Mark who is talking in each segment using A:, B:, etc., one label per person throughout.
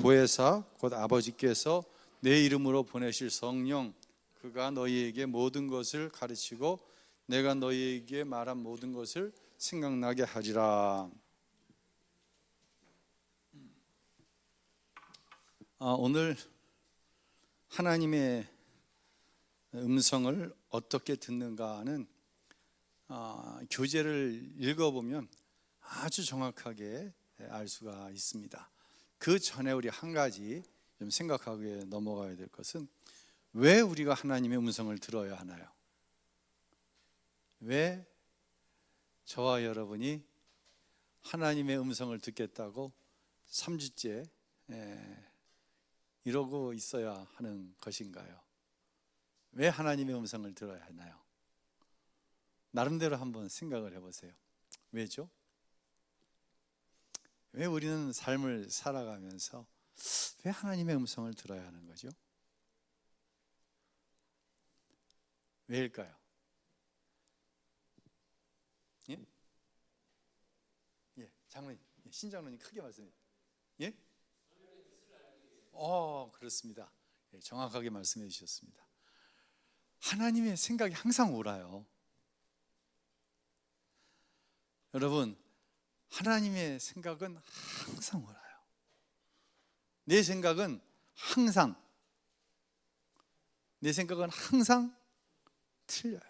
A: 보혜사 곧 아버지께서 내 이름으로 보내실 성령 그가 너희에게 모든 것을 가르치고 내가 너희에게 말한 모든 것을 생각나게 하리라. 오늘 하나님의 음성을 어떻게 듣는가는 교재를 읽어보면 아주 정확하게 알 수가 있습니다. 그 전에 우리 한 가지 좀 생각하게 넘어가야 될 것은 왜 우리가 하나님의 음성을 들어야 하나요? 왜 저와 여러분이 하나님의 음성을 듣겠다고 3주째 이러고 있어야 하는 것인가요? 왜 하나님의 음성을 들어야 하나요? 나름대로 한번 생각을 해보세요. 왜죠? 왜 우리는 삶을 살아가면서 왜 하나님의 음성을 들어야 하는 거죠? 왜일까요? 예? 예, 장로님, 신장로님 크게 말씀해. 예? 그렇습니다. 예, 정확하게 말씀해 주셨습니다. 하나님의 생각이 항상 옳아요. 여러분, 하나님의 생각은 항상 옳아요. 내 생각은 항상 틀려요.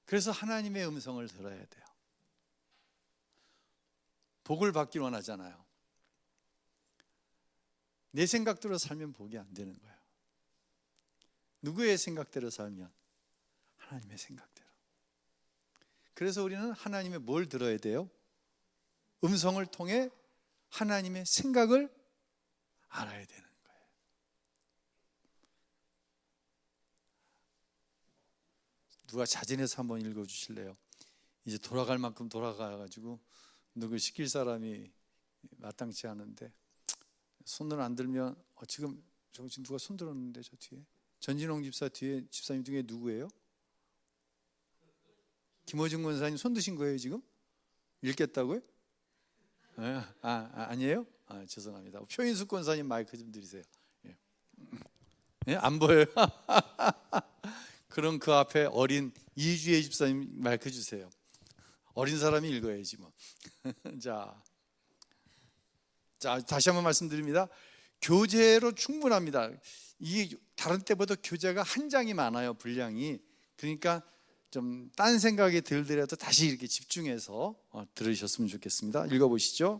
A: 그래서 하나님의 음성을 들어야 돼요. 복을 받길 원하잖아요. 내 생각대로 살면 복이 안 되는 거예요. 누구의 생각대로 살면? 하나님의 생각대로. 그래서 우리는 하나님의 뭘 들어야 돼요? 음성을 통해 하나님의 생각을 알아야 되는 거예요. 누가 자진해서 한번 읽어주실래요? 이제 돌아갈 만큼 돌아가가지고 누구 시킬 사람이 마땅치 않은데 손을 안 들면 지금 누가 손 들었는데 저 뒤에 전진홍 집사님 중에 누구예요? 김호중 권사님 손 드신 거예요 지금? 읽겠다고요? 아니에요? 죄송합니다. 표인숙 권사님 마이크 좀 드리세요. 예. 예? 안 보여요? 그럼 그 앞에 어린 이주혜 집사님 마이크 주세요. 어린 사람이 읽어야지 뭐. 자, 다시 한번 말씀드립니다. 교재로 충분합니다. 이게 다른 때보다 교재가 한 장이 많아요, 분량이. 그러니까 좀 딴 생각이 들더라도 다시 이렇게 집중해서 들으셨으면 좋겠습니다. 읽어보시죠.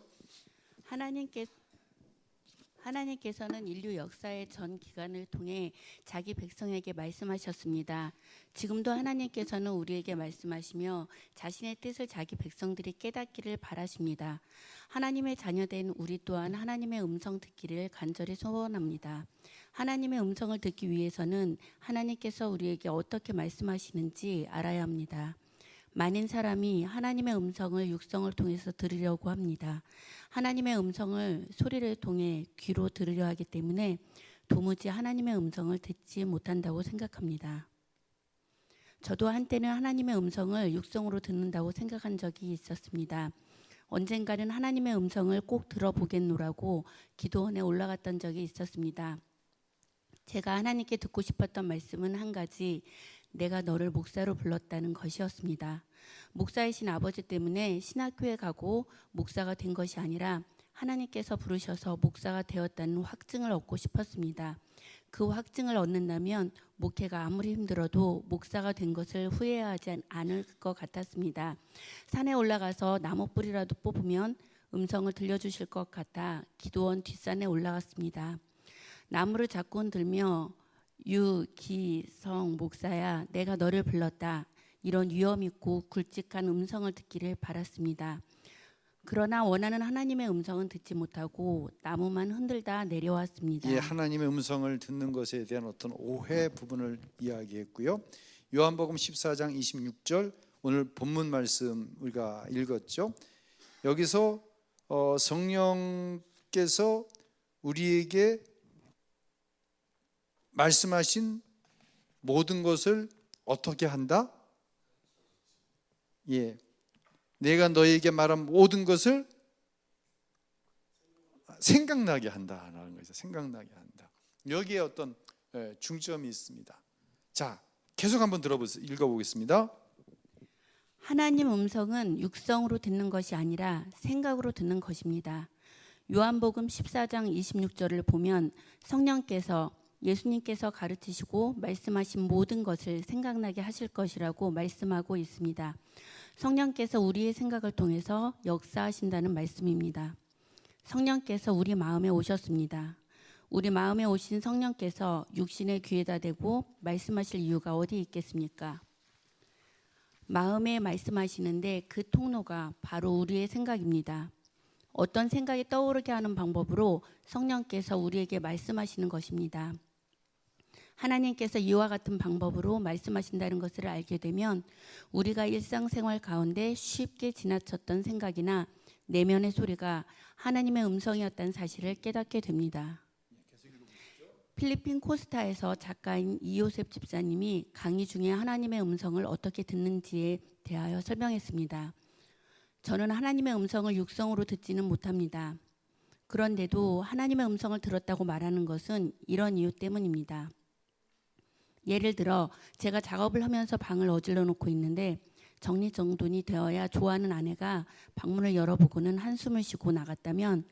B: 하나님께서는 인류 역사의 전 기간을 통해 자기 백성에게 말씀하셨습니다. 지금도 하나님께서는 우리에게 말씀하시며 자신의 뜻을 자기 백성들이 깨닫기를 바라십니다. 하나님의 자녀된 우리 또한 하나님의 음성 듣기를 간절히 소원합니다. 하나님의 음성을 듣기 위해서는 하나님께서 우리에게 어떻게 말씀하시는지 알아야 합니다. 많은 사람이 하나님의 음성을 육성을 통해서 들으려고 합니다. 하나님의 음성을 소리를 통해 귀로 들으려 하기 때문에 도무지 하나님의 음성을 듣지 못한다고 생각합니다. 저도 한때는 하나님의 음성을 육성으로 듣는다고 생각한 적이 있었습니다. 언젠가는 하나님의 음성을 꼭 들어보겠노라고 기도원에 올라갔던 적이 있었습니다. 제가 하나님께 듣고 싶었던 말씀은 한 가지, 내가 너를 목사로 불렀다는 것이었습니다. 목사이신 아버지 때문에 신학교에 가고 목사가 된 것이 아니라 하나님께서 부르셔서 목사가 되었다는 확증을 얻고 싶었습니다. 그 확증을 얻는다면 목회가 아무리 힘들어도 목사가 된 것을 후회하지 않을 것 같았습니다. 산에 올라가서 나무 뿌리라도 뽑으면 음성을 들려주실 것 같아 기도원 뒷산에 올라갔습니다. 나무를 잡고 흔들며 유기성 목사야, 내가 너를 불렀다. 이런 위험 있고 굵직한 음성을 듣기를 바랐습니다. 그러나 원하는 하나님의 음성은 듣지 못하고 나무만 흔들다 내려왔습니다.
A: 예, 하나님의 음성을 듣는 것에 대한 어떤 오해 부분을 이야기했고요. 요한복음 14장 26절 오늘 본문 말씀 우리가 읽었죠. 여기서 성령께서 우리에게 말씀하신 모든 것을 어떻게 한다? 예, 내가 너에게 말한 모든 것을 생각나게 한다라는 거죠. 생각나게 한다. 여기에 어떤 중점이 있습니다. 자, 계속 한번 읽어보겠습니다.
B: 하나님 음성은 육성으로 듣는 것이 아니라 생각으로 듣는 것입니다. 요한복음 14장 26절을 보면 성령께서 예수님께서 가르치시고 말씀하신 모든 것을 생각나게 하실 것이라고 말씀하고 있습니다. 성령께서 우리의 생각을 통해서 역사하신다는 말씀입니다. 성령께서 우리 마음에 오셨습니다. 우리 마음에 오신 성령께서 육신의 귀에다 대고 말씀하실 이유가 어디 있겠습니까? 마음에 말씀하시는데 그 통로가 바로 우리의 생각입니다. 어떤 생각이 떠오르게 하는 방법으로 성령께서 우리에게 말씀하시는 것입니다. 하나님께서 이와 같은 방법으로 말씀하신다는 것을 알게 되면 우리가 일상생활 가운데 쉽게 지나쳤던 생각이나 내면의 소리가 하나님의 음성이었다는 사실을 깨닫게 됩니다. 필리핀 코스타에서 작가인 이요셉 집사님이 강의 중에 하나님의 음성을 어떻게 듣는지에 대하여 설명했습니다. 저는 하나님의 음성을 육성으로 듣지는 못합니다. 그런데도 하나님의 음성을 들었다고 말하는 것은 이런 이유 때문입니다. 예를 들어 제가 작업을 하면서 방을 어질러 놓고 있는데 정리정돈이 되어야 좋아하는 아내가 방문을 열어보고는 한숨을 쉬고 나갔다면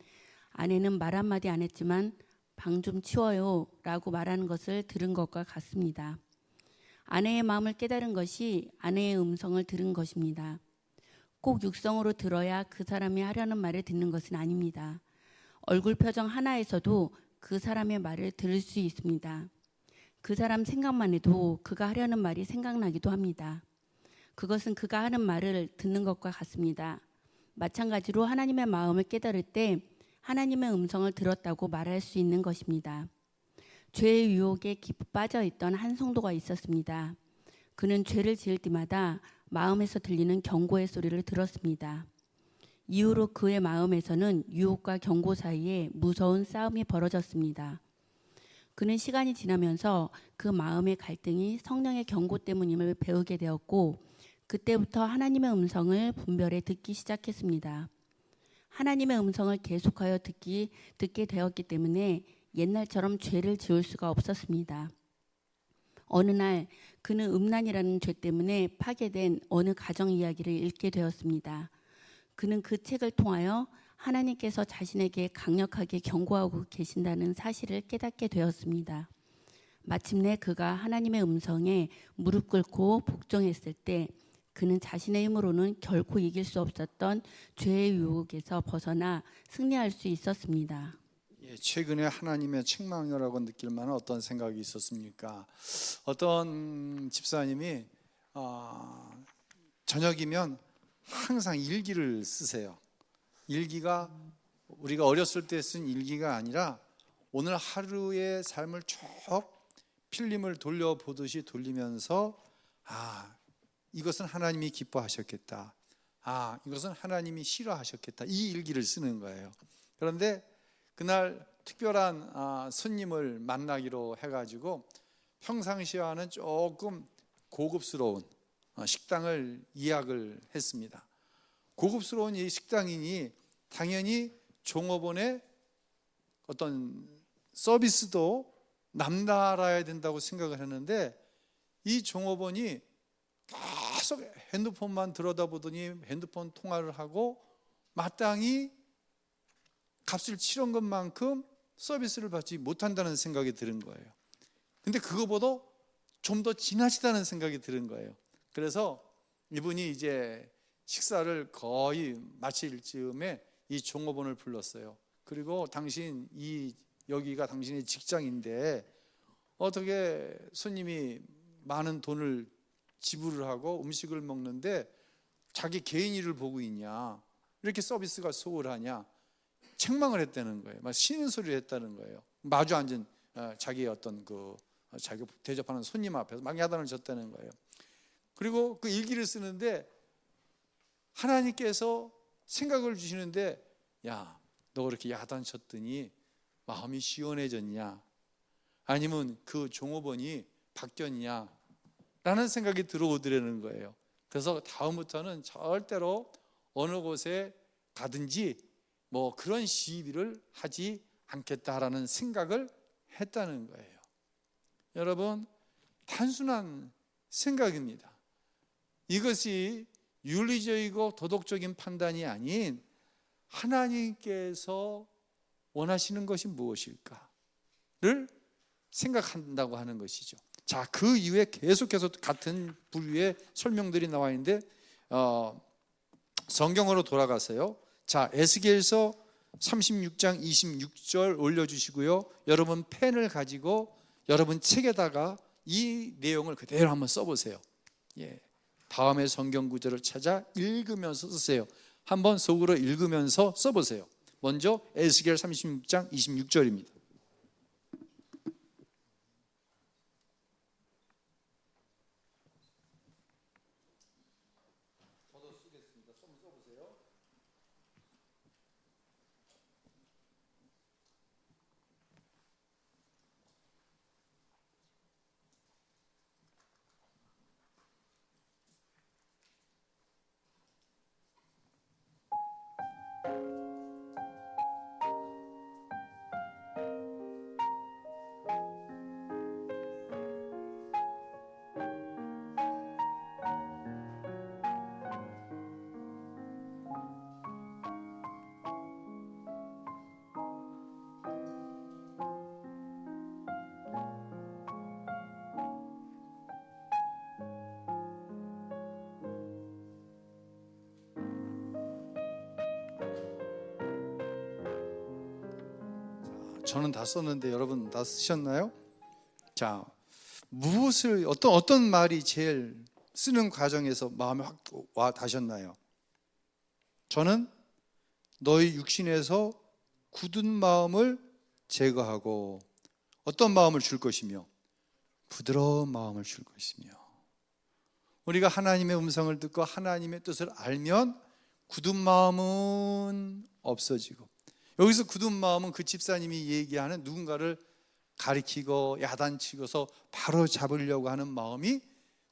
B: 아내는 말 한마디 안 했지만 방 좀 치워요 라고 말하는 것을 들은 것과 같습니다. 아내의 마음을 깨달은 것이 아내의 음성을 들은 것입니다. 꼭 육성으로 들어야 그 사람이 하려는 말을 듣는 것은 아닙니다. 얼굴 표정 하나에서도 그 사람의 말을 들을 수 있습니다. 그 사람 생각만 해도 그가 하려는 말이 생각나기도 합니다. 그것은 그가 하는 말을 듣는 것과 같습니다. 마찬가지로 하나님의 마음을 깨달을 때 하나님의 음성을 들었다고 말할 수 있는 것입니다. 죄의 유혹에 깊이 빠져 있던 한 성도가 있었습니다. 그는 죄를 지을 때마다 마음에서 들리는 경고의 소리를 들었습니다. 이후로 그의 마음에서는 유혹과 경고 사이에 무서운 싸움이 벌어졌습니다. 그는 시간이 지나면서 그 마음의 갈등이 성령의 경고 때문임을 배우게 되었고 그때부터 하나님의 음성을 분별해 듣기 시작했습니다. 하나님의 음성을 계속하여 듣게 되었기 때문에 옛날처럼 죄를 지을 수가 없었습니다. 어느 날 그는 음란이라는 죄 때문에 파괴된 어느 가정 이야기를 읽게 되었습니다. 그는 그 책을 통하여 하나님께서 자신에게 강력하게 경고하고 계신다는 사실을 깨닫게 되었습니다. 마침내 그가 하나님의 음성에 무릎 꿇고 복종했을 때 그는 자신의 힘으로는 결코 이길 수 없었던 죄의 유혹에서 벗어나 승리할 수 있었습니다.
A: 최근에 하나님의 책망이라고 느낄 만한 어떤 생각이 있었습니까? 어떤 집사님이 저녁이면 항상 일기를 쓰세요. 일기가 우리가 어렸을 때 쓴 일기가 아니라 오늘 하루의 삶을 쭉 필름을 돌려보듯이 돌리면서 이것은 하나님이 기뻐하셨겠다. 이것은 하나님이 싫어하셨겠다. 이 일기를 쓰는 거예요. 그런데 그날 특별한 손님을 만나기로 해가지고 평상시와는 조금 고급스러운 식당을 예약을 했습니다. 고급스러운 이 식당이니 당연히 종업원의 어떤 서비스도 남달아야 된다고 생각을 했는데 이 종업원이 계속 핸드폰만 들여다보더니 핸드폰 통화를 하고 마땅히 값을 치른 것만큼 서비스를 받지 못한다는 생각이 드는 거예요. 근데 그거보다 좀 더 지나치다는 생각이 드는 거예요. 그래서 이분이 이제 식사를 거의 마칠 즈음에 이 종업원을 불렀어요. 그리고 여기가 당신의 직장인데 어떻게 손님이 많은 돈을 지불을 하고 음식을 먹는데 자기 개인 일을 보고 있냐, 이렇게 서비스가 소홀하냐, 책망을 했다는 거예요. 막 쉬는 소리를 했다는 거예요. 마주 앉은 자기의 어떤 자기 대접하는 손님 앞에서 막 야단을 쳤다는 거예요. 그리고 그 일기를 쓰는데 하나님께서 생각을 주시는데, 야, 너 그렇게 야단 쳤더니 마음이 시원해졌냐, 아니면 그 종업원이 바뀌었냐 라는 생각이 들어오더라는 거예요. 그래서 다음부터는 절대로 어느 곳에 가든지 뭐 그런 시비를 하지 않겠다라는 생각을 했다는 거예요. 여러분, 단순한 생각입니다. 이것이 윤리적이고 도덕적인 판단이 아닌 하나님께서 원하시는 것이 무엇일까를 생각한다고 하는 것이죠. 자, 그 이후에 계속해서 같은 부류의 설명들이 나와 있는데 성경으로 돌아가세요. 자, 에스겔서 36장 26절 올려주시고요. 여러분 펜을 가지고 여러분 책에다가 이 내용을 그대로 한번 써보세요. 예, 다음에 성경 구절을 찾아 읽으면서 쓰세요. 한번 속으로 읽으면서 써보세요. 먼저 에스겔 36장 26절입니다. 저도 쓰겠습니다. 한번 써보세요. 저는 다 썼는데 여러분 다 쓰셨나요? 자, 무엇을 어떤 말이 제일 쓰는 과정에서 마음에 확 와 닿으셨나요? 저는 너희 육신에서 굳은 마음을 제거하고 어떤 마음을 줄 것이며 부드러운 마음을 줄 것이며. 우리가 하나님의 음성을 듣고 하나님의 뜻을 알면 굳은 마음은 없어지고, 여기서 굳은 마음은 그 집사님이 얘기하는 누군가를 가리키고 야단치고서 바로 잡으려고 하는 마음이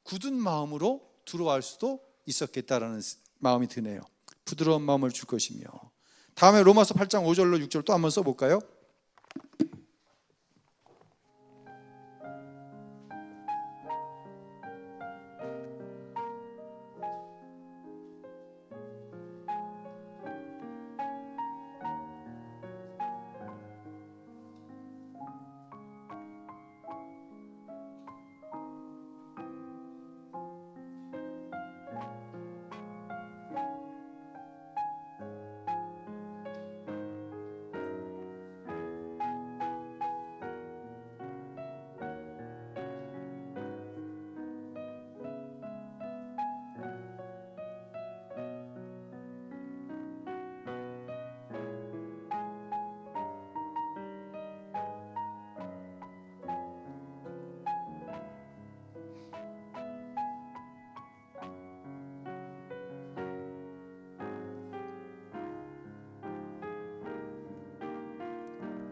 A: 굳은 마음으로 들어갈 수도 있었겠다라는 마음이 드네요. 부드러운 마음을 줄 것이며. 다음에 로마서 8장 5절로 6절 또 한번 써볼까요?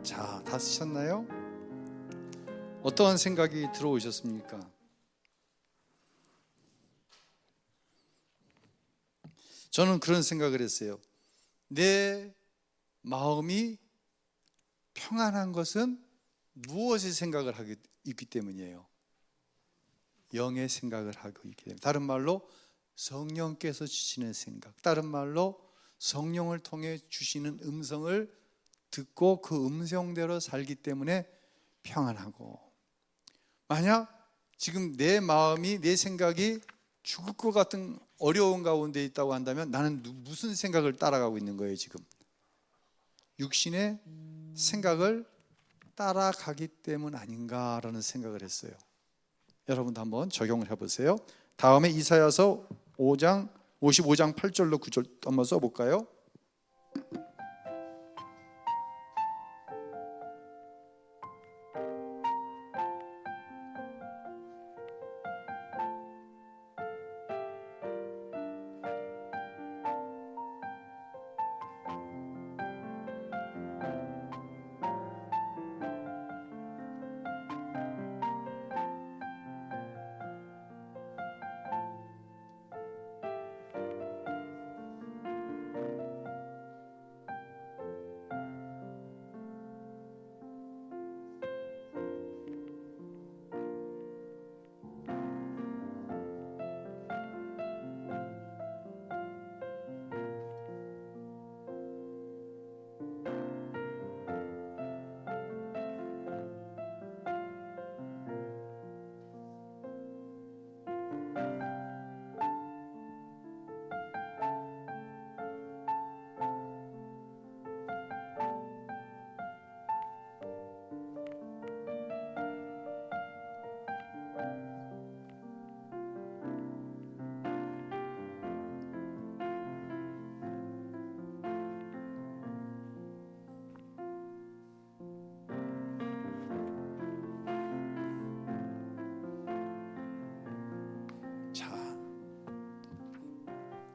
A: 자, 다 쓰셨나요? 어떠한 생각이 들어오셨습니까? 저는 그런 생각을 했어요. 내 마음이 평안한 것은 무엇의 생각을 하고 있기 때문이에요? 영의 생각을 하고 있기 때문에. 다른 말로 성령께서 주시는 생각, 다른 말로 성령을 통해 주시는 음성을 듣고 그 음성대로 살기 때문에 평안하고, 만약 지금 내 마음이, 내 생각이 죽을 것 같은 어려운 가운데 있다고 한다면 나는 무슨 생각을 따라가고 있는 거예요? 지금 육신의 생각을 따라가기 때문 아닌가라는 생각을 했어요. 여러분도 한번 적용을 해보세요. 다음에 이사야서 55장 8절로 9절 한번 써볼까요?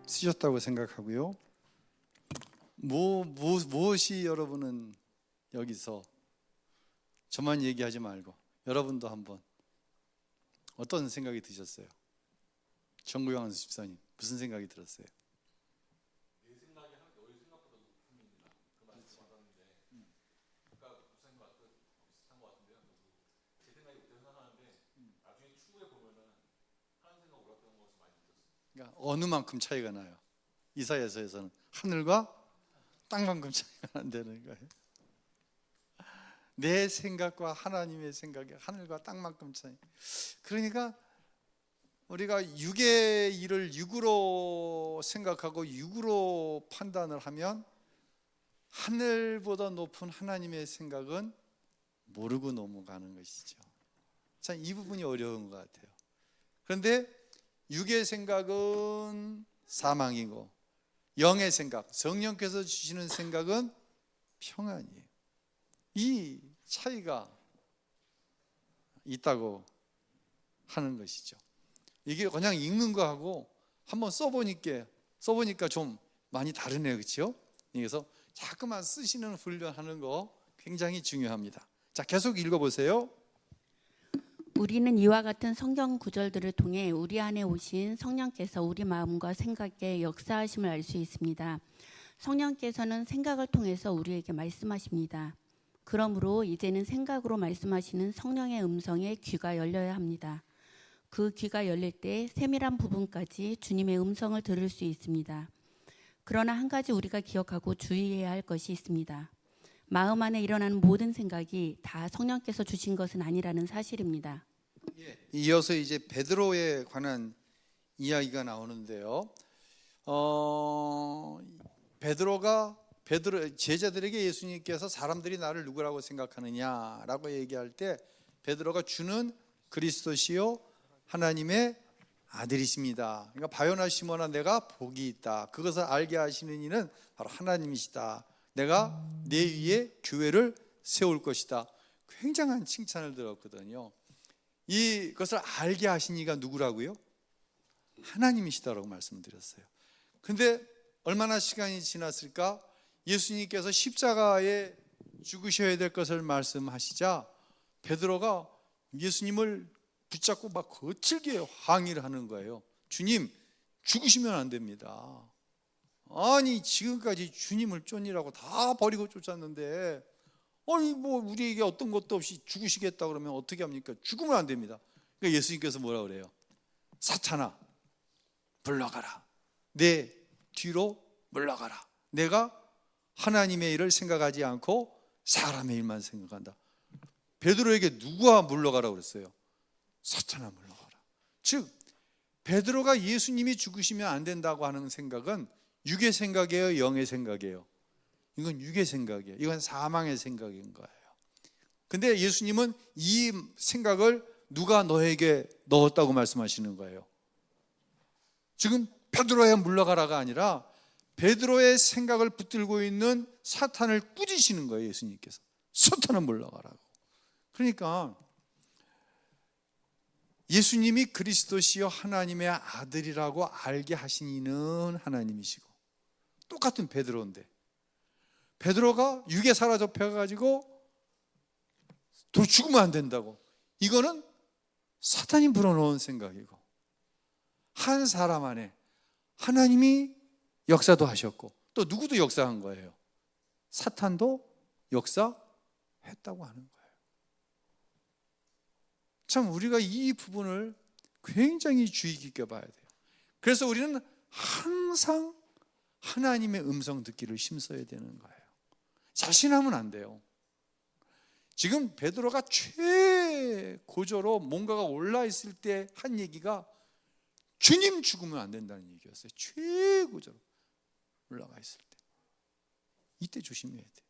A: 쓰셨다고 생각하고요. 무엇이 여러분은 여기서 저만 얘기하지 말고 여러분도 한번 어떤 생각이 드셨어요? 정구영 집사님 무슨 생각이 들었어요?
C: 내 생각이 너희 생각보다 높습니다. 그 말씀 받았는데, 아까 목사님 말도 비슷한 것 같은데요. 제 생각이 그렇게 생각하는데 나중에 추후에 보면은 하나님 생각 올랐다는 것을 많이 느꼈어요.
A: 그러니까 어느 만큼 차이가 나요? 이사야서에서는 하늘과 땅만큼 차이가 난다는 거예요. 내 생각과 하나님의 생각이 하늘과 땅만큼 차이. 그러니까 우리가 육의 일을 육으로 생각하고 육으로 판단을 하면 하늘보다 높은 하나님의 생각은 모르고 넘어가는 것이죠. 참 이 부분이 어려운 것 같아요. 그런데 육의 생각은 사망이고 영의 생각, 성령께서 주시는 생각은 평안이에요. 이 차이가 있다고 하는 것이죠. 이게 그냥 읽는 거하고 한번 써보니까 좀 많이 다르네요. 그렇죠? 그래서 자꾸만 쓰시는 훈련하는 거 굉장히 중요합니다. 자, 계속 읽어보세요.
B: 우리는 이와 같은 성경 구절들을 통해 우리 안에 오신 성령께서 우리 마음과 생각에 역사하심을 알 수 있습니다. 성령께서는 생각을 통해서 우리에게 말씀하십니다. 그러므로 이제는 생각으로 말씀하시는 성령의 음성에 귀가 열려야 합니다. 그 귀가 열릴 때 세밀한 부분까지 주님의 음성을 들을 수 있습니다. 그러나 한 가지 우리가 기억하고 주의해야 할 것이 있습니다. 마음 안에 일어나는 모든 생각이 다 성령께서 주신 것은 아니라는 사실입니다.
A: 이어서 이제 베드로에 관한 이야기가 나오는데요. 베드로 제자들에게 예수님께서 사람들이 나를 누구라고 생각하느냐라고 얘기할 때 베드로가 주는 그리스도시요 하나님의 아들이십니다. 그러니까 바요나 시몬아 내가 복이 있다. 그것을 알게 하시는 이는 바로 하나님이시다. 내가 내 위에 교회를 세울 것이다. 굉장한 칭찬을 들었거든요. 이것을 알게 하신 이가 누구라고요? 하나님이시다라고 말씀드렸어요. 근데 얼마나 시간이 지났을까? 예수님께서 십자가에 죽으셔야 될 것을 말씀하시자 베드로가 예수님을 붙잡고 막 거칠게 항의를 하는 거예요. 주님, 죽으시면 안 됩니다. 아니 지금까지 주님을 쫓으라고 다 버리고 쫓았는데 아니 뭐 우리에게 어떤 것도 없이 죽으시겠다 그러면 어떻게 합니까? 죽으면 안 됩니다. 그러니까 예수님께서 뭐라 그래요? 사탄아 물러가라. 내 뒤로 물러가라. 내가 하나님의 일을 생각하지 않고 사람의 일만 생각한다. 베드로에게 누가 물러가라고 그랬어요? 사탄아 물러가라. 즉 베드로가 예수님이 죽으시면 안 된다고 하는 생각은 육의 생각이에요, 영의 생각이에요? 이건 육의 생각이에요. 이건 사망의 생각인 거예요. 근데 예수님은 이 생각을 누가 너에게 넣었다고 말씀하시는 거예요? 지금 베드로야 물러가라가 아니라 베드로의 생각을 붙들고 있는 사탄을 꾸짖으시는 거예요. 예수님께서 사탄은 물러가라고. 그러니까 예수님이 그리스도시요 하나님의 아들이라고 알게 하신 이는 하나님이시고 똑같은 베드로인데 베드로가 육에 사로잡혀가지고 또 죽으면 안 된다고. 이거는 사탄이 불어넣은 생각이고 한 사람 안에 하나님이 역사도 하셨고 또 누구도 역사한 거예요. 사탄도 역사했다고 하는 거예요. 참 우리가 이 부분을 굉장히 주의 깊게 봐야 돼요. 그래서 우리는 항상 하나님의 음성 듣기를 힘써야 되는 거예요. 자신하면 안 돼요. 지금 베드로가 최고조로 뭔가가 올라 있을 때 한 얘기가 주님 죽으면 안 된다는 얘기였어요. 최고조로 올라가 있을 때. 이때 조심해야 돼.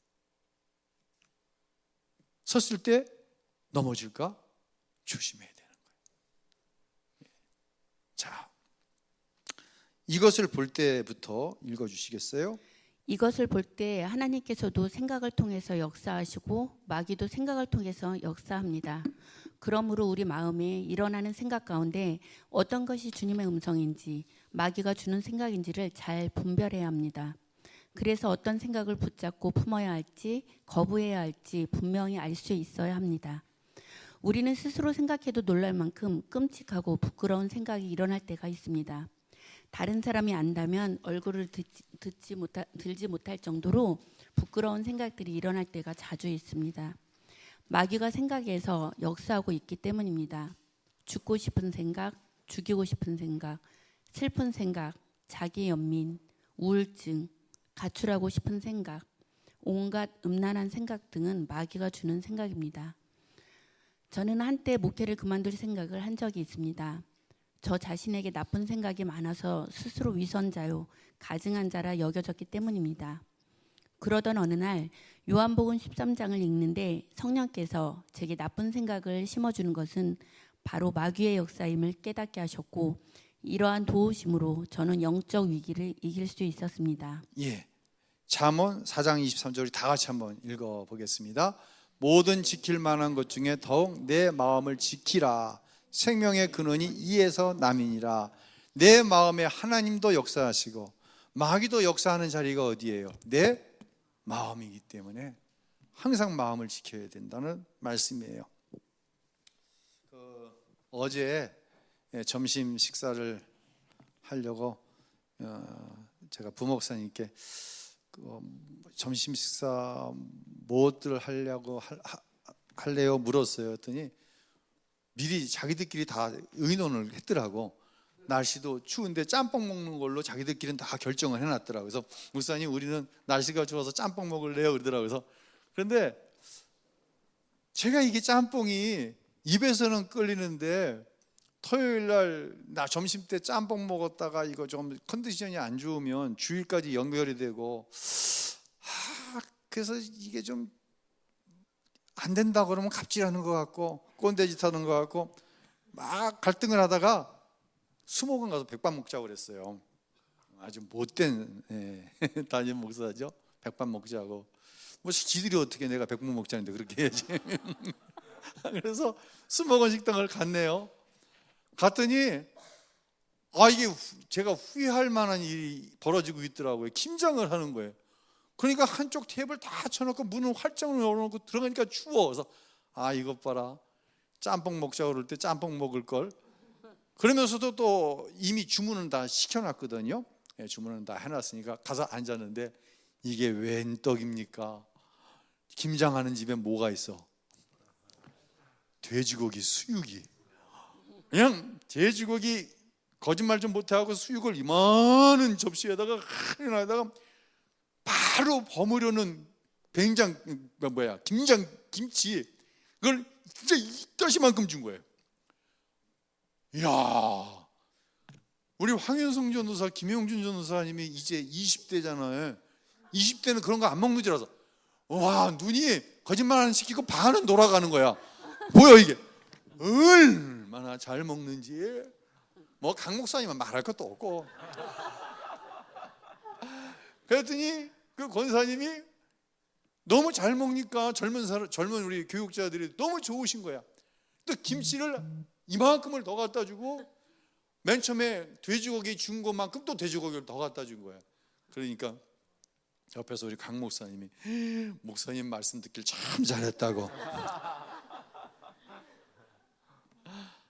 A: 섰을 때 넘어질까? 조심해야 되는 거예요. 자, 이것을 볼 때부터 읽어주시겠어요?
B: 이것을 볼 때 하나님께서도 생각을 통해서 역사하시고 마귀도 생각을 통해서 역사합니다. 그러므로 우리 마음에 일어나는 생각 가운데 어떤 것이 주님의 음성인지 마귀가 주는 생각인지를 잘 분별해야 합니다. 그래서 어떤 생각을 붙잡고 품어야 할지 거부해야 할지 분명히 알 수 있어야 합니다. 우리는 스스로 생각해도 놀랄 만큼 끔찍하고 부끄러운 생각이 일어날 때가 있습니다. 다른 사람이 안다면 얼굴을 들지 못할 정도로 부끄러운 생각들이 일어날 때가 자주 있습니다. 마귀가 생각에서 역사하고 있기 때문입니다. 죽고 싶은 생각, 죽이고 싶은 생각, 슬픈 생각, 자기 연민, 우울증, 가출하고 싶은 생각, 온갖 음란한 생각 등은 마귀가 주는 생각입니다. 저는 한때 목회를 그만둘 생각을 한 적이 있습니다. 저 자신에게 나쁜 생각이 많아서 스스로 위선자요, 가증한 자라 여겨졌기 때문입니다. 그러던 어느 날 요한복음 13장을 읽는데 성령께서 제게 나쁜 생각을 심어주는 것은 바로 마귀의 역사임을 깨닫게 하셨고 이러한 도우심으로 저는 영적 위기를 이길 수 있었습니다.
A: 예, 잠언 4장 23절 우리 다 같이 한번 읽어보겠습니다. 모든 지킬 만한 것 중에 더욱 내 마음을 지키라. 생명의 근원이 이에서 남이니라. 내 마음에 하나님도 역사하시고 마귀도 역사하는 자리가 어디예요? 내 마음이기 때문에 항상 마음을 지켜야 된다는 말씀이에요. 어제 점심 식사를 하려고 제가 부목사님께 점심 식사 무엇들 하려고 할래요? 물었어요. 했더니 미리 자기들끼리 다 의논을 했더라고. 날씨도 추운데 짬뽕 먹는 걸로 자기들끼리는 다 결정을 해놨더라고. 그래서 목사님 우리는 날씨가 추워서 짬뽕 먹을래요? 그러더라고요. 그런데 제가 이게 짬뽕이 입에서는 끌리는데 토요일 날 나 점심 때 짬뽕 먹었다가 이거 좀 컨디션이 안 좋으면 주일까지 연결이 되고 그래서 이게 좀 안 된다 그러면 갑질하는 것 같고 꼰대짓 하는 것 같고 막 갈등을 하다가 수목원 가서 백반 먹자고 그랬어요. 아주 못된 담임 목사죠. 백반 먹자고. 뭐 지들이 어떻게 내가 백반 먹자는데 그렇게 해야지. 그래서 수목원 식당을 갔네요. 갔더니 이게 제가 후회할 만한 일이 벌어지고 있더라고요. 김장을 하는 거예요. 그러니까 한쪽 테이블 다 쳐놓고 문을 활짝 열어놓고 들어가니까 추워. 그래서 이것 봐라. 짬뽕 먹자고 그럴 때 짬뽕 먹을 걸. 그러면서도 또 이미 주문은 다 시켜놨거든요. 주문은 다 해놨으니까 가서 앉았는데 이게 웬 떡입니까? 김장하는 집에 뭐가 있어? 돼지고기 수육이. 그냥 돼지고기 거짓말 좀 못하고 수육을 이만한 접시에다가 하나에다가 바로 버무려는 김장 김치 그걸 진짜 이따시만큼 준 거예요. 이야, 우리 황현성 전도사, 김영준 전도사님이 이제 20대잖아요. 20대는 그런 거 안 먹는 줄 알아서 와, 눈이 거짓말 안 시키고 반은 돌아가는 거야. 뭐야 이게? 얼마나 잘 먹는지. 뭐 강 목사님은 말할 것도 없고. 그랬더니 그 권사님이 너무 잘 먹니까 젊은 우리 교육자들이 너무 좋으신 거야. 또 김치를 이만큼을 더 갖다 주고 맨 처음에 돼지고기 준 것만큼 또 돼지고기를 더 갖다 준 거야. 그러니까 옆에서 우리 강 목사님이 목사님 말씀 듣길 참 잘했다고.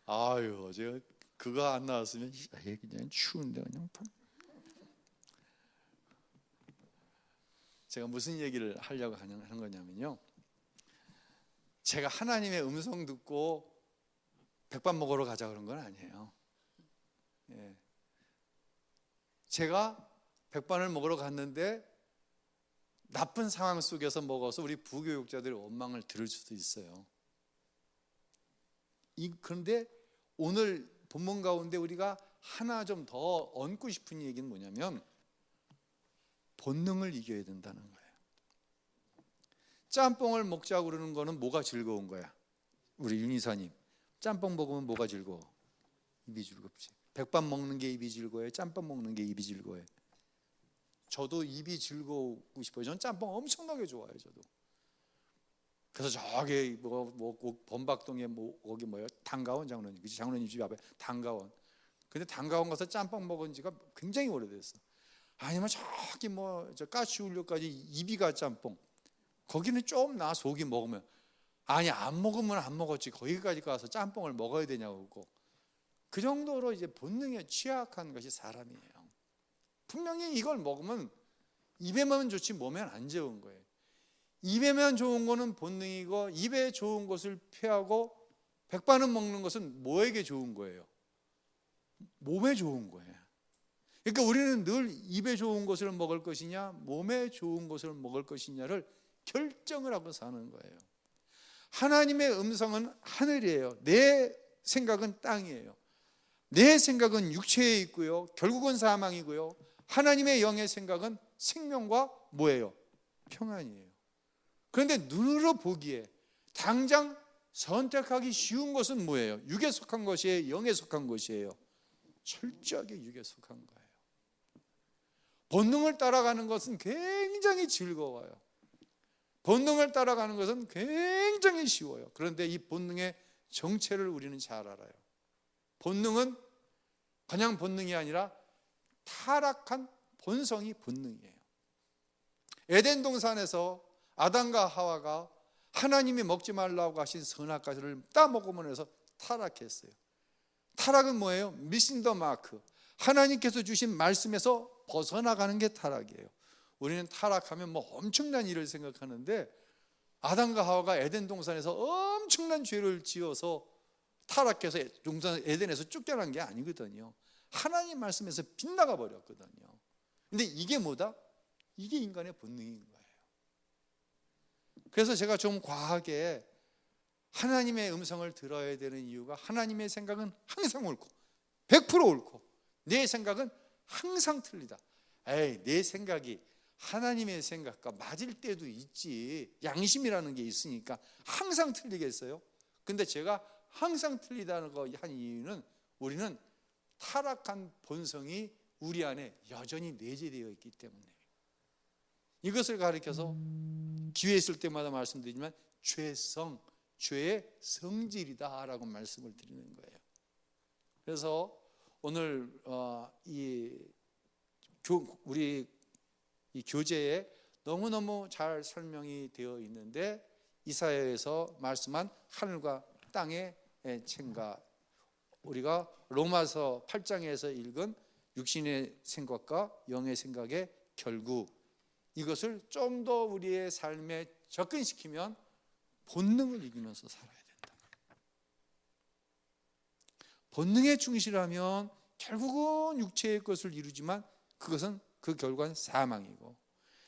A: 아유, 어제 그거 안 나왔으면 그냥 추운데 그냥. 제가 무슨 얘기를 하려고 하는 거냐면요, 제가 하나님의 음성 듣고 백반 먹으러 가자 그런 건 아니에요. 제가 백반을 먹으러 갔는데 나쁜 상황 속에서 먹어서 우리 부교육자들이 원망을 들을 수도 있어요. 그런데 오늘 본문 가운데 우리가 하나 좀 더 얹고 싶은 얘기는 뭐냐면 본능을 이겨야 된다는 거예요. 짬뽕을 먹자고 그러는 거는 뭐가 즐거운 거야? 우리 윤희사님, 짬뽕 먹으면 뭐가 즐거워? 입이 즐겁지. 백반 먹는 게 입이 즐거워요? 짬뽕 먹는 게 입이 즐거워요? 저도 입이 즐거우고 싶어요. 저는 짬뽕 엄청나게 좋아해요. 저도. 그래서 저기 범박동에 거기 뭐예요? 단가원 장로님, 그치? 장로님 집 앞에 단가원. 근데 단가원 가서 짬뽕 먹은 지가 굉장히 오래됐어. 아니면 저기 저 까치울려까지 이비가 짬뽕. 거기는 좀 나 속이 먹으면 아니 안 먹으면 안 먹었지 거기까지 가서 짬뽕을 먹어야 되냐고. 그 정도로 이제 본능에 취약한 것이 사람이에요. 분명히 이걸 먹으면 입에만 좋지 몸에는 안 좋은 거예요. 입에만 좋은 거는 본능이고 입에 좋은 것을 피하고 백반을 먹는 것은 뭐에게 좋은 거예요? 몸에 좋은 거예요. 그러니까 우리는 늘 입에 좋은 것을 먹을 것이냐 몸에 좋은 것을 먹을 것이냐를 결정을 하고 사는 거예요. 하나님의 음성은 하늘이에요. 내 생각은 땅이에요. 내 생각은 육체에 있고요. 결국은 사망이고요. 하나님의 영의 생각은 생명과 뭐예요? 평안이에요. 그런데 눈으로 보기에 당장 선택하기 쉬운 것은 뭐예요? 육에 속한 것이에요? 영에 속한 것이에요? 철저하게 육에 속한 거예요. 본능을 따라가는 것은 굉장히 즐거워요. 본능을 따라가는 것은 굉장히 쉬워요. 그런데 이 본능의 정체를 우리는 잘 알아요. 본능은 그냥 본능이 아니라 타락한 본성이 본능이에요. 에덴 동산에서 아담과 하와가 하나님이 먹지 말라고 하신 선악과를 따먹음으로 해서 타락했어요. 타락은 뭐예요? 미싱 더 마크. 하나님께서 주신 말씀에서 벗어나가는 게 타락이에요. 우리는 타락하면 엄청난 일을 생각하는데 아담과 하와가 에덴 동산에서 엄청난 죄를 지어서 타락해서 동산 에덴에서 쫓겨난 게 아니거든요. 하나님 말씀에서 빗나가 버렸거든요. 근데 이게 뭐다? 이게 인간의 본능인 거예요. 그래서 제가 좀 과하게 하나님의 음성을 들어야 되는 이유가 하나님의 생각은 항상 옳고 100% 옳고 내 생각은 항상 틀리다. 내 생각이 하나님의 생각과 맞을 때도 있지. 양심이라는 게 있으니까 항상 틀리겠어요? 근데 제가 항상 틀리다는 거 한 이유는 우리는 타락한 본성이 우리 안에 여전히 내재되어 있기 때문에 이것을 가리켜서 기회 있을 때마다 말씀드리지만 죄성, 죄의 성질이다라고 말씀을 드리는 거예요. 그래서 오늘 우리 이 교재에 너무너무 잘 설명이 되어 있는데 이사야에서 말씀한 하늘과 땅의 챈가, 우리가 로마서 8장에서 읽은 육신의 생각과 영의 생각의 결국, 이것을 좀 더 우리의 삶에 접근시키면 본능을 이기면서 살아야 된다. 본능에 충실하면 결국은 육체의 것을 이루지만 그것은 그 결과는 사망이고,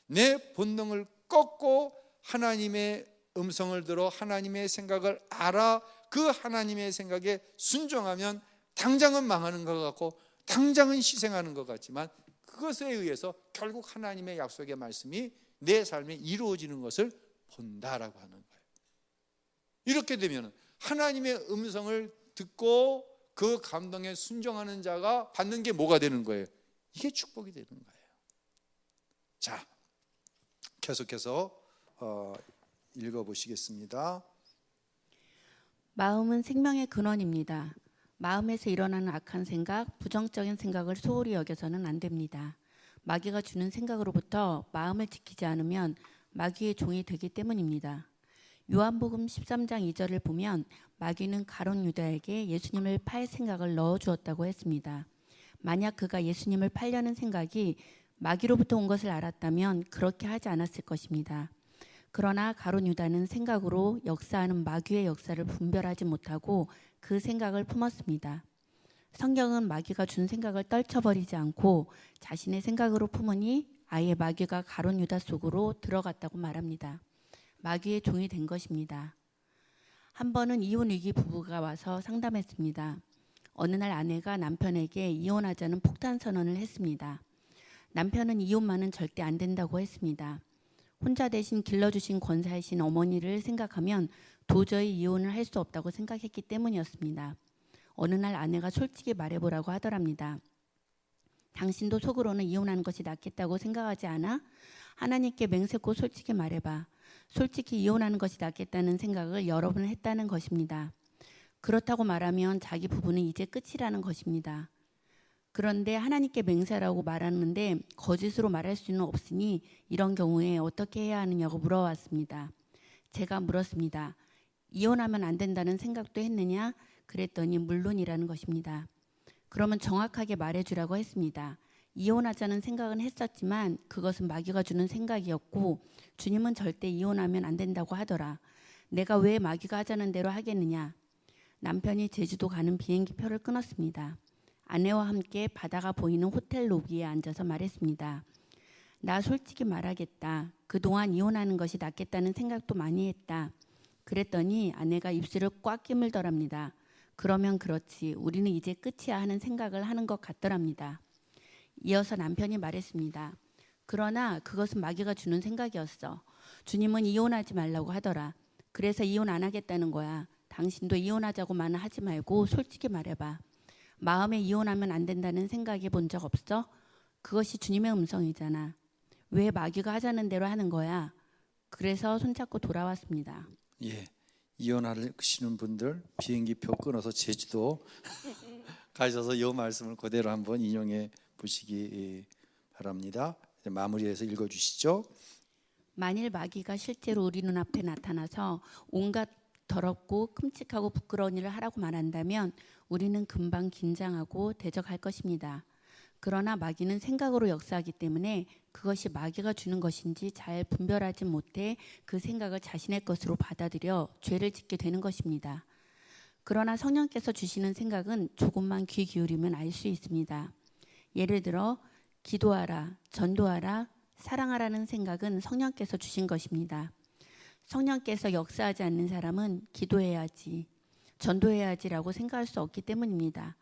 A: 내 본능을 꺾고 하나님의 음성을 들어 하나님의 생각을 알아 그 하나님의 생각에 순종하면 당장은 망하는 것 같고 당장은 희생하는 것 같지만 그것에 의해서 결국 하나님의 약속의 말씀이 내 삶에 이루어지는 것을 본다라고 하는 거예요. 이렇게 되면 하나님의 음성을 듣고 그 감동에 순종하는 자가 받는 게 뭐가 되는 거예요? 이게 축복이 되는 거예요. 자, 계속해서 읽어보시겠습니다.
B: 마음은 생명의 근원입니다. 마음에서 일어나는 악한 생각, 부정적인 생각을 소홀히 여겨서는 안 됩니다. 마귀가 주는 생각으로부터 마음을 지키지 않으면 마귀의 종이 되기 때문입니다. 요한복음 13장 2절을 보면 마귀는 가룟 유다에게 예수님을 팔 생각을 넣어주었다고 했습니다. 만약 그가 예수님을 팔려는 생각이 마귀로부터 온 것을 알았다면 그렇게 하지 않았을 것입니다. 그러나 가룟 유다는 생각으로 역사하는 마귀의 역사를 분별하지 못하고 그 생각을 품었습니다. 성경은 마귀가 준 생각을 떨쳐버리지 않고 자신의 생각으로 품으니 아예 마귀가 가룟 유다 속으로 들어갔다고 말합니다. 마귀의 종이 된 것입니다. 한 번은 이혼 위기 부부가 와서 상담했습니다. 어느 날 아내가 남편에게 이혼하자는 폭탄 선언을 했습니다. 남편은 이혼만은 절대 안 된다고 했습니다. 혼자 대신 길러주신 권사이신 어머니를 생각하면 도저히 이혼을 할 수 없다고 생각했기 때문이었습니다. 어느 날 아내가 솔직히 말해보라고 하더랍니다. 당신도 속으로는 이혼하는 것이 낫겠다고 생각하지 않아? 하나님께 맹세코 솔직히 말해봐. 솔직히 이혼하는 것이 낫겠다는 생각을 여러 번 했다는 것입니다. 그렇다고 말하면 자기 부부는 이제 끝이라는 것입니다. 그런데 하나님께 맹세라고 말하는데 거짓으로 말할 수는 없으니 이런 경우에 어떻게 해야 하느냐고 물어왔습니다. 제가 물었습니다. 이혼하면 안 된다는 생각도 했느냐? 그랬더니 물론이라는 것입니다. 그러면 정확하게 말해주라고 했습니다. 이혼하자는 생각은 했었지만 그것은 마귀가 주는 생각이었고 주님은 절대 이혼하면 안 된다고 하더라. 내가 왜 마귀가 하자는 대로 하겠느냐? 남편이 제주도 가는 비행기 표를 끊었습니다. 아내와 함께 바다가 보이는 호텔 로비에 앉아서 말했습니다. 나 솔직히 말하겠다. 그동안 이혼하는 것이 낫겠다는 생각도 많이 했다. 그랬더니 아내가 입술을 꽉 깨물더랍니다. 그러면 그렇지. 우리는 이제 끝이야 하는 생각을 하는 것 같더랍니다. 이어서 남편이 말했습니다. 그러나 그것은 마귀가 주는 생각이었어. 주님은 이혼하지 말라고 하더라. 그래서 이혼 안 하겠다는 거야. 당신도 이혼하자고만 하지 말고 솔직히 말해봐. 마음에 이혼하면 안 된다는 생각해 본 적 없어? 그것이 주님의 음성이잖아. 왜 마귀가 하자는 대로 하는 거야? 그래서 손잡고 돌아왔습니다.
A: 예, 이혼하시는 분들 비행기 표 끊어서 제주도 가셔서 이 말씀을 그대로 한번 인용해 보시기 바랍니다. 이제 마무리해서 읽어주시죠.
B: 만일 마귀가 실제로 우리 눈앞에 나타나서 온갖 더럽고 끔찍하고 부끄러운 일을 하라고 말한다면 우리는 금방 긴장하고 대적할 것입니다. 그러나 마귀는 생각으로 역사하기 때문에 그것이 마귀가 주는 것인지 잘 분별하지 못해 그 생각을 자신의 것으로 받아들여 죄를 짓게 되는 것입니다. 그러나 성령께서 주시는 생각은 조금만 귀 기울이면 알 수 있습니다. 예를 들어 기도하라, 전도하라, 사랑하라는 생각은 성령께서 주신 것입니다. 성령께서 역사하지 않는 사람은 기도해야지, 전도해야지라고 생각할 수 없기 때문입니다.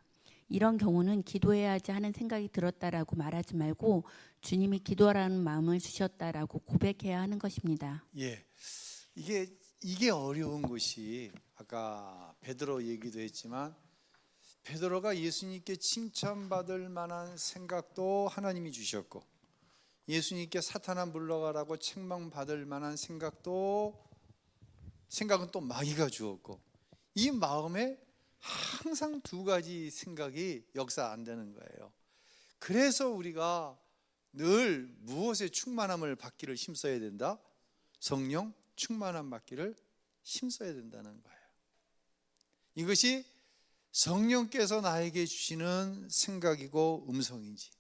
B: 이런 경우는 기도해야지 하는 생각이 들었다라고 말하지 말고 주님이 기도하라는 마음을 주셨다라고 고백해야 하는 것입니다.
A: 예, 이게 어려운 것이 아까 베드로 얘기도 했지만 베드로가 예수님께 칭찬받을 만한 생각도 하나님이 주셨고 예수님께 사탄아 물러가라고 책망받을 만한 생각은 또 마귀가 주었고 이 마음에 항상 두 가지 생각이 역사 안 되는 거예요. 그래서 우리가 늘 무엇에 충만함을 받기를 힘써야 된다? 성령 충만함 받기를 힘써야 된다는 거예요. 이것이 성령께서 나에게 주시는 생각이고 음성인지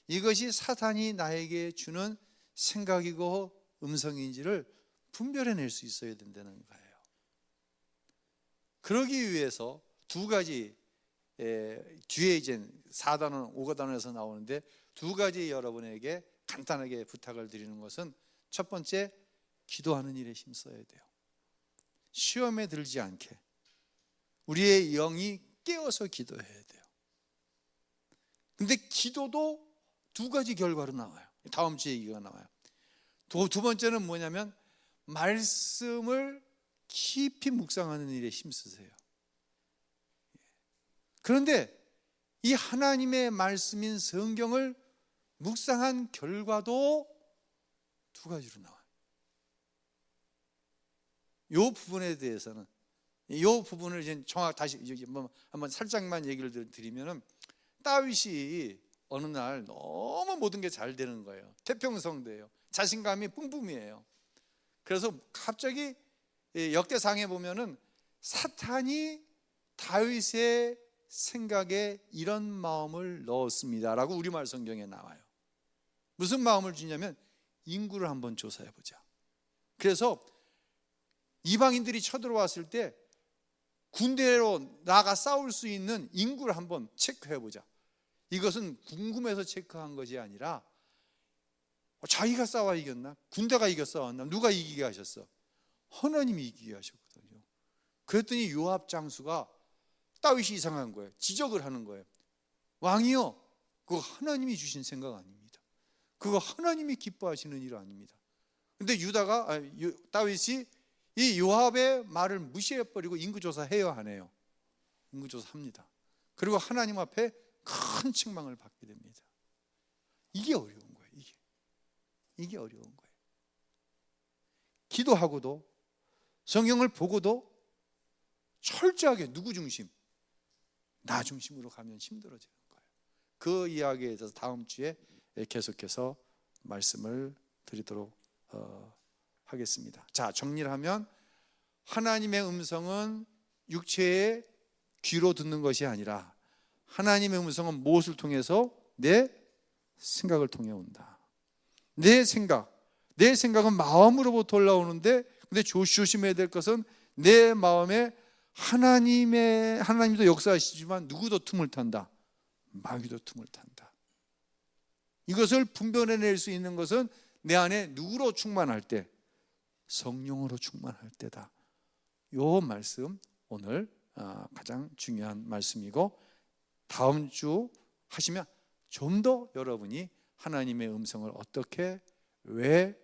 A: 이것이 사탄이 나에게 주는 생각이고 음성인지를 분별해낼 수 있어야 된다는 거예요. 그러기 위해서 두 가지 뒤에 이제 4단원, 5단원에서 나오는데 두 가지 여러분에게 간단하게 부탁을 드리는 것은 첫 번째, 기도하는 일에 힘써야 돼요. 시험에 들지 않게 우리의 영이 깨어서 기도해야 돼요. 근데 기도도 두 가지 결과로 나와요. 다음 주에 얘기가 나와요. 두 번째는 뭐냐면 말씀을 깊이 묵상하는 일에 힘쓰세요. 그런데 이 하나님의 말씀인 성경을 묵상한 결과도 두 가지로 나와요. 이 부분에 대해서는 이 부분을 이제 다시 한번 살짝만 얘기를 드리면은 다윗이 어느 날 너무 모든 게 잘 되는 거예요. 태평성대예요. 자신감이 뿜뿜이에요. 그래서 갑자기 역대상에 보면은 사탄이 다윗의 생각에 이런 마음을 넣었습니다라고 우리말 성경에 나와요. 무슨 마음을 주냐면 인구를 한번 조사해 보자. 그래서 이방인들이 쳐들어왔을 때 군대로 나가 싸울 수 있는 인구를 한번 체크해 보자. 이것은 궁금해서 체크한 것이 아니라 자기가 싸워 이겼나? 군대가 이겨 싸웠나? 누가 이기게 하셨어? 하나님이 이기게 하셨거든요. 그랬더니 요압 장수가 다윗이 이상한 거예요. 지적을 하는 거예요. 왕이요, 그거 하나님이 주신 생각 아닙니다. 그거 하나님이 기뻐하시는 일 아닙니다. 근데 다윗이 이 요압의 말을 무시해버리고 인구조사해요, 안 해요? 인구조사합니다. 그리고 하나님 앞에 큰 책망을 받게 됩니다. 이게 어려운 거예요. 이게 어려운 거예요. 기도하고도 성경을 보고도 철저하게 누구 중심? 나 중심으로 가면 힘들어지는 거예요. 그 이야기에 대해서 다음 주에 계속해서 말씀을 드리도록 하겠습니다. 자, 정리를 하면 하나님의 음성은 육체의 귀로 듣는 것이 아니라 하나님의 음성은 무엇을 통해서? 내 생각을 통해 온다. 내 생각은 마음으로부터 올라오는데, 근데 조심해야 될 것은 내 마음에 하나님도 역사하시지만 누구도 틈을 탄다. 마귀도 틈을 탄다. 이것을 분별해낼 수 있는 것은 내 안에 누구로 충만할 때? 성령으로 충만할 때다. 요 말씀 오늘 가장 중요한 말씀이고, 다음 주 하시면 좀 더 여러분이 하나님의 음성을 어떻게, 왜,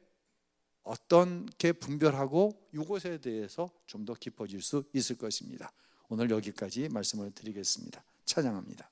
A: 어떻게 분별하고 이것에 대해서 좀 더 깊어질 수 있을 것입니다. 오늘 여기까지 말씀을 드리겠습니다. 찬양합니다.